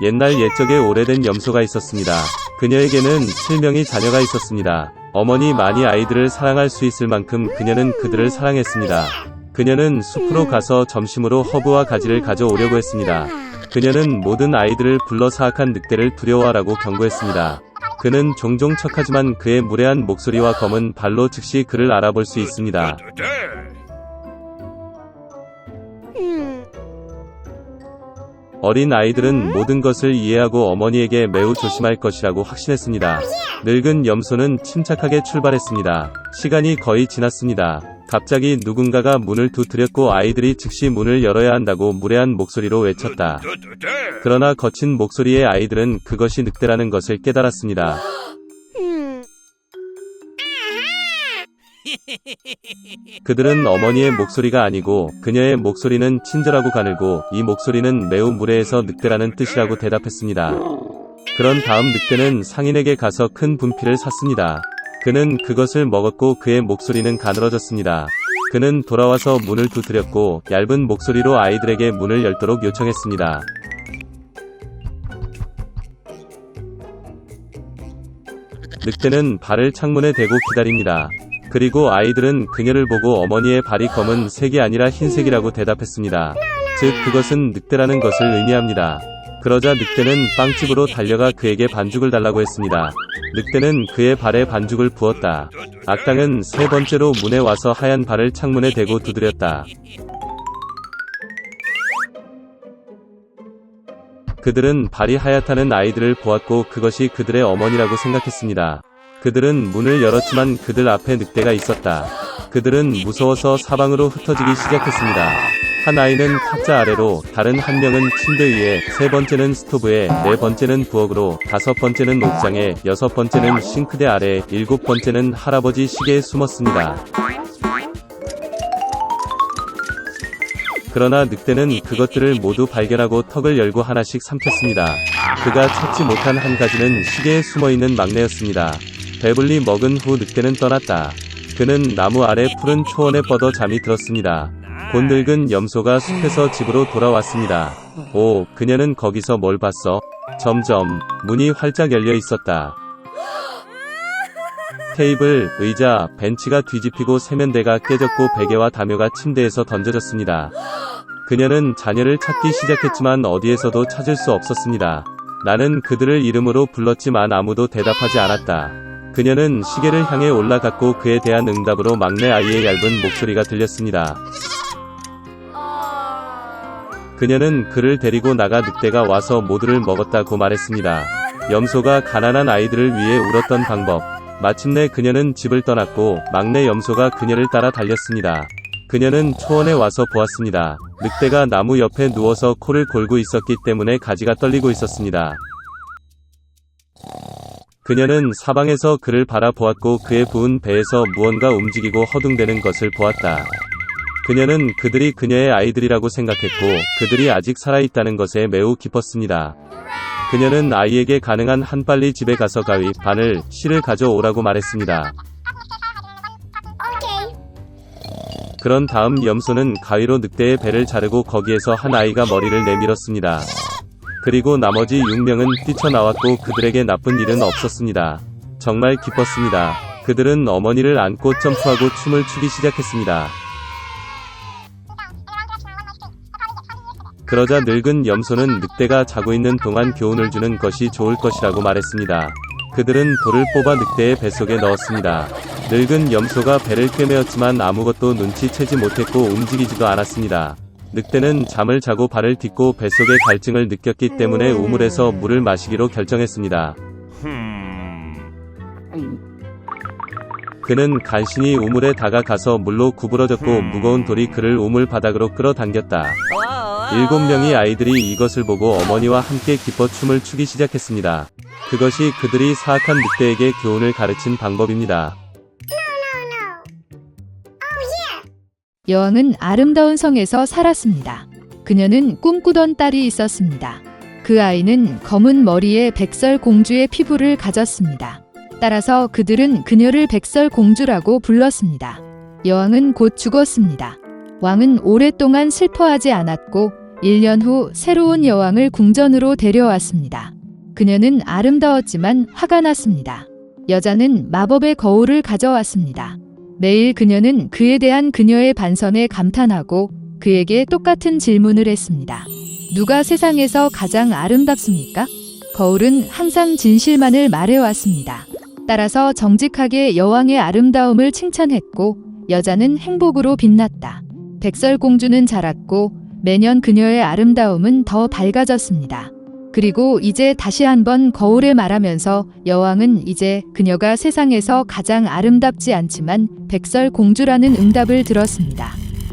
옛날 옛적에 오래된 염소가 있었습니다. 그녀에게는 7명의 자녀가 있었습니다. 어머니 많이 아이들을 사랑할 수 있을 만큼 그녀는 그들을 사랑했습니다. 그녀는 숲으로 가서 점심으로 허브와 가지를 가져오려고 했습니다. 그녀는 모든 아이들을 불러 사악한 늑대를 두려워하라고 경고했습니다. 그는 종종 척하지만 그의 무례한 목소리와 검은 발로 즉시 그를 알아볼 수 있습니다. 어린 아이들은 모든 것을 이해하고 어머니에게 매우 조심할 것이라고 확신했습니다. 늙은 염소는 침착하게 출발했습니다. 시간이 거의 지났습니다. 갑자기 누군가가 문을 두드렸고 아이들이 즉시 문을 열어야 한다고 무례한 목소리로 외쳤다. 그러나 거친 목소리의 아이들은 그것이 늑대라는 것을 깨달았습니다. 그들은 어머니의 목소리가 아니고 그녀의 목소리는 친절하고 가늘고 이 목소리는 매우 무례해서 늑대라는 뜻이라고 대답했습니다. 그런 다음 늑대는 상인에게 가서 큰 분필을 샀습니다. 그는 그것을 먹었고 그의 목소리는 가늘어졌습니다. 그는 돌아와서 문을 두드렸고 얇은 목소리로 아이들에게 문을 열도록 요청했습니다. 늑대는 발을 창문에 대고 기다립니다. 그리고 아이들은 그녀를 보고 어머니의 발이 검은 색이 아니라 흰색이라고 대답했습니다. 즉 그것은 늑대라는 것을 의미합니다. 그러자 늑대는 빵집으로 달려가 그에게 반죽을 달라고 했습니다. 늑대는 그의 발에 반죽을 부었다. 악당은 세 번째로 문에 와서 하얀 발을 창문에 대고 두드렸다. 그들은 발이 하얗다는 아이들을 보았고 그것이 그들의 어머니라고 생각했습니다. 그들은 문을 열었지만 그들 앞에 늑대가 있었다. 그들은 무서워서 사방으로 흩어지기 시작했습니다. 한 아이는 탁자 아래로, 다른 한 명은 침대 위에, 세 번째는 스토브에, 네 번째는 부엌으로, 다섯 번째는 옥장에, 여섯 번째는 싱크대 아래, 일곱 번째는 할아버지 시계에 숨었습니다. 그러나 늑대는 그것들을 모두 발견하고 턱을 열고 하나씩 삼켰습니다. 그가 찾지 못한 한 가지는 시계에 숨어있는 막내였습니다. 배불리 먹은 후 늑대는 떠났다. 그는 나무 아래 푸른 초원에 뻗어 잠이 들었습니다. 곧 늙은 염소가 숲에서 집으로 돌아왔습니다. 오, 그녀는 거기서 뭘 봤어? 점점 문이 활짝 열려 있었다. 테이블, 의자, 벤치가 뒤집히고 세면대가 깨졌고 베개와 담요가 침대에서 던져졌습니다. 그녀는 자녀를 찾기 시작했지만 어디에서도 찾을 수 없었습니다. 나는 그들을 이름으로 불렀지만 아무도 대답하지 않았다. 그녀는 시계를 향해 올라갔고 그에 대한 응답으로 막내 아이의 얇은 목소리가 들렸습니다. 그녀는 그를 데리고 나가 늑대가 와서 모두를 먹었다고 말했습니다. 염소가 가난한 아이들을 위해 울었던 방법. 마침내 그녀는 집을 떠났고 막내 염소가 그녀를 따라 달렸습니다. 그녀는 초원에 와서 보았습니다. 늑대가 나무 옆에 누워서 코를 골고 있었기 때문에 가지가 떨리고 있었습니다. 그녀는 사방에서 그를 바라보았고 그의 부은 배에서 무언가 움직이고 허둥대는 것을 보았다. 그녀는 그들이 그녀의 아이들이라고 생각했고 그들이 아직 살아있다는 것에 매우 기뻤습니다. 그녀는 아이에게 가능한 한 빨리 집에 가서 가위, 바늘, 실을 가져오라고 말했습니다. 그런 다음 염소는 가위로 늑대의 배를 자르고 거기에서 한 아이가 머리를 내밀었습니다. 그리고 나머지 6명은 뛰쳐나왔고 그들에게 나쁜 일은 없었습니다. 정말 기뻤습니다. 그들은 어머니를 안고 점프하고 춤을 추기 시작했습니다. 그러자 늙은 염소는 늑대가 자고 있는 동안 교훈을 주는 것이 좋을 것이라고 말했습니다. 그들은 돌을 뽑아 늑대의 뱃속에 넣었습니다. 늙은 염소가 배를 꿰매었지만 아무것도 눈치채지 못했고 움직이지도 않았습니다. 늑대는 잠을 자고 발을 딛고 뱃속의 갈증을 느꼈기 때문에 우물에서 물을 마시기로 결정했습니다. 그는 간신히 우물에 다가가서 물로 구부러졌고 무거운 돌이 그를 우물 바닥으로 끌어당겼다. 7명의 아이들이 이것을 보고 어머니와 함께 기뻐 춤을 추기 시작했습니다. 그것이 그들이 사악한 늑대에게 교훈을 가르친 방법입니다. 여왕은 아름다운 성에서 살았습니다. 그녀는 꿈꾸던 딸이 있었습니다. 그 아이는 검은 머리에 백설공주의 피부를 가졌습니다. 따라서 그들은 그녀를 백설공주라고 불렀습니다. 여왕은 곧 죽었습니다. 왕은 오랫동안 슬퍼하지 않았고 1년 후 새로운 여왕을 궁전으로 데려왔습니다. 그녀는 아름다웠지만 화가 났습니다. 여자는 마법의 거울을 가져왔습니다. 매일 그녀는 그에 대한 그녀의 반선에 감탄하고 그에게 똑같은 질문을 했습니다. 누가 세상에서 가장 아름답습니까? 거울은 항상 진실만을 말해왔습니다. 따라서 정직하게 여왕의 아름다움을 칭찬했고 여자는 행복으로 빛났다. 백설공주는 자랐고 매년 그녀의 아름다움은 더 밝아졌습니다. 그리고 이제 다시 한번 거울에 말하면서 여왕은 이제 그녀가 세상에서 가장 아름답지 않지만 백설공주라는 응답을 들었습니다.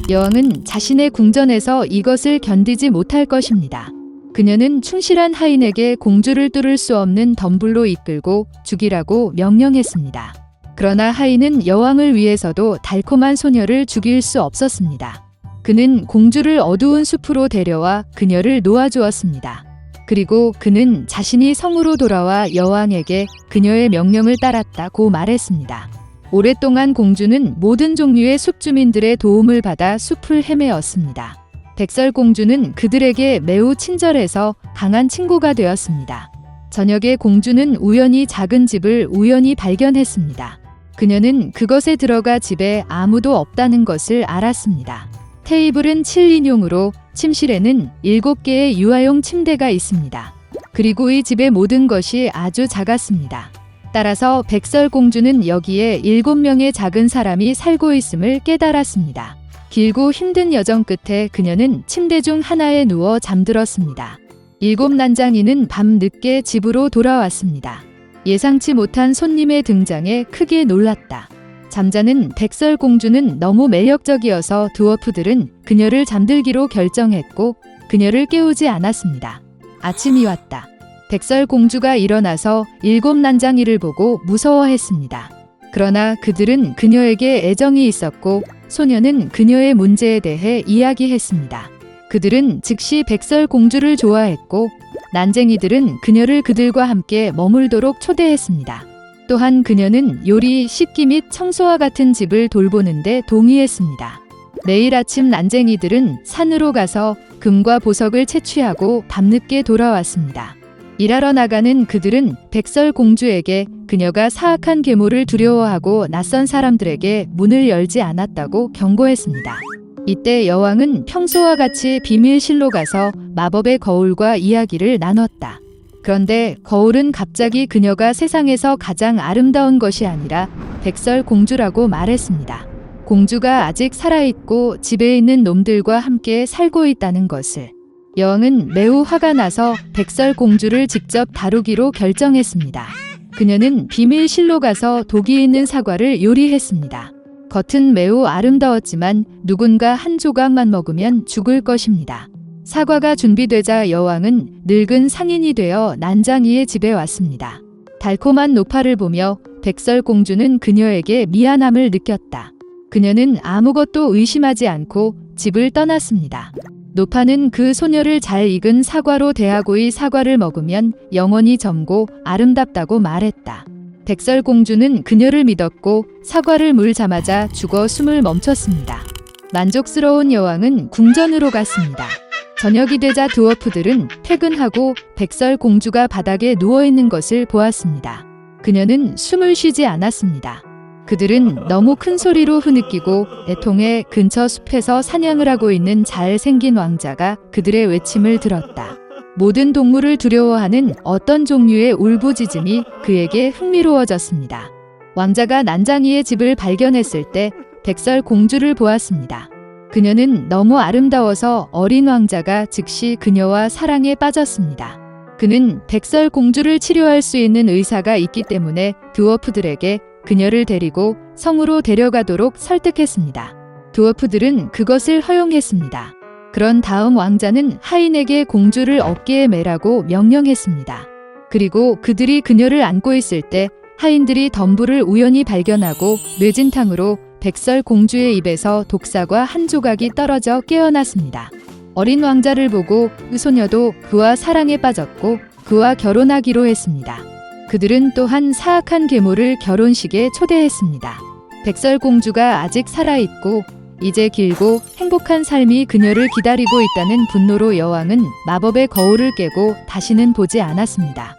여왕은 자신의 궁전에서 이것을 견디지 못할 것입니다. 그녀는 충실한 하인에게 공주를 뚫을 수 없는 덤불로 이끌고 죽이라고 명령했습니다. 그러나 하인은 여왕을 위해서도 달콤한 소녀를 죽일 수 없었습니다. 그는 공주를 어두운 숲으로 데려와 그녀를 놓아주었습니다. 그리고 그는 자신이 성으로 돌아와 여왕에게 그녀의 명령을 따랐다고 말했습니다. 오랫동안 공주는 모든 종류의 숲 주민들의 도움을 받아 숲을 헤매었습니다. 백설공주는 그들에게 매우 친절해서 강한 친구가 되었습니다. 저녁에 공주는 우연히 작은 집을 우연히 발견했습니다. 그녀는 그것에 들어가 집에 아무도 없다는 것을 알았습니다. 테이블은 7인용으로 침실에는 7개의 유아용 침대가 있습니다. 그리고 이 집의 모든 것이 아주 작았습니다. 따라서 백설공주는 여기에 7명의 작은 사람이 살고 있음을 깨달았습니다. 길고 힘든 여정 끝에 그녀는 침대 중 하나에 누워 잠들었습니다. 7 난장이는 밤 늦게 집으로 돌아왔습니다. 예상치 못한 손님의 등장에 크게 놀랐다. 잠자는 백설공주는 너무 매력적이어서 드워프들은 그녀를 잠들기로 결정했고 그녀를 깨우지 않았습니다. 아침이 왔다. 백설공주가 일어나서 7 난장이를 보고 무서워했습니다. 그러나 그들은 그녀에게 애정이 있었고 소녀는 그녀의 문제에 대해 이야기했습니다. 그들은 즉시 백설공주를 좋아했고 난쟁이들은 그녀를 그들과 함께 머물도록 초대했습니다. 또한 그녀는 요리, 씻기 및 청소와 같은 집을 돌보는데 동의했습니다. 매일 아침 난쟁이들은 산으로 가서 금과 보석을 채취하고 밤늦게 돌아왔습니다. 일하러 나가는 그들은 백설공주에게 그녀가 사악한 계모를 두려워하고 낯선 사람들에게 문을 열지 않았다고 경고했습니다. 이때 여왕은 평소와 같이 비밀실로 가서 마법의 거울과 이야기를 나눴다. 그런데 거울은 갑자기 그녀가 세상에서 가장 아름다운 것이 아니라 백설공주라고 말했습니다. 공주가 아직 살아있고 집에 있는 놈들과 함께 살고 있다는 것을. 여왕은 매우 화가 나서 백설공주를 직접 다루기로 결정했습니다. 그녀는 비밀실로 가서 독이 있는 사과를 요리했습니다. 겉은 매우 아름다웠지만 누군가 한 조각만 먹으면 죽을 것입니다. 사과가 준비되자 여왕은 늙은 상인이 되어 난장이의 집에 왔습니다. 달콤한 노파를 보며 백설공주는 그녀에게 미안함을 느꼈다. 그녀는 아무것도 의심하지 않고 집을 떠났습니다. 노파는 그 소녀를 잘 익은 사과로 대하고 이 사과를 먹으면 영원히 젊고 아름답다고 말했다. 백설공주는 그녀를 믿었고 사과를 물자마자 죽어 숨을 멈췄습니다. 만족스러운 여왕은 궁전으로 갔습니다. 저녁이 되자 드워프들은 퇴근하고 백설공주가 바닥에 누워있는 것을 보았습니다. 그녀는 숨을 쉬지 않았습니다. 그들은 너무 큰 소리로 흐느끼고 애통해 근처 숲에서 사냥을 하고 있는 잘생긴 왕자가 그들의 외침을 들었다. 모든 동물을 두려워하는 어떤 종류의 울부짖음이 그에게 흥미로워졌습니다. 왕자가 난장이의 집을 발견했을 때 백설공주를 보았습니다. 그녀는 너무 아름다워서 어린 왕자가 즉시 그녀와 사랑에 빠졌습니다. 그는 백설공주를 치료할 수 있는 의사가 있기 때문에 드워프들에게 그녀를 데리고 성으로 데려가도록 설득했습니다. 드워프들은 그것을 허용했습니다. 그런 다음 왕자는 하인에게 공주를 어깨에 매라고 명령했습니다. 그리고 그들이 그녀를 안고 있을 때 하인들이 덤불을 우연히 발견하고 뇌진탕으로 백설공주의 입에서 독사과 한 조각이 떨어져 깨어났습니다. 어린 왕자를 보고 그 소녀도 그와 사랑에 빠졌고 그와 결혼하기로 했습니다. 그들은 또한 사악한 계모를 결혼식에 초대했습니다. 백설공주가 아직 살아있고 이제 길고 행복한 삶이 그녀를 기다리고 있다는 분노로 여왕은 마법의 거울을 깨고 다시는 보지 않았습니다.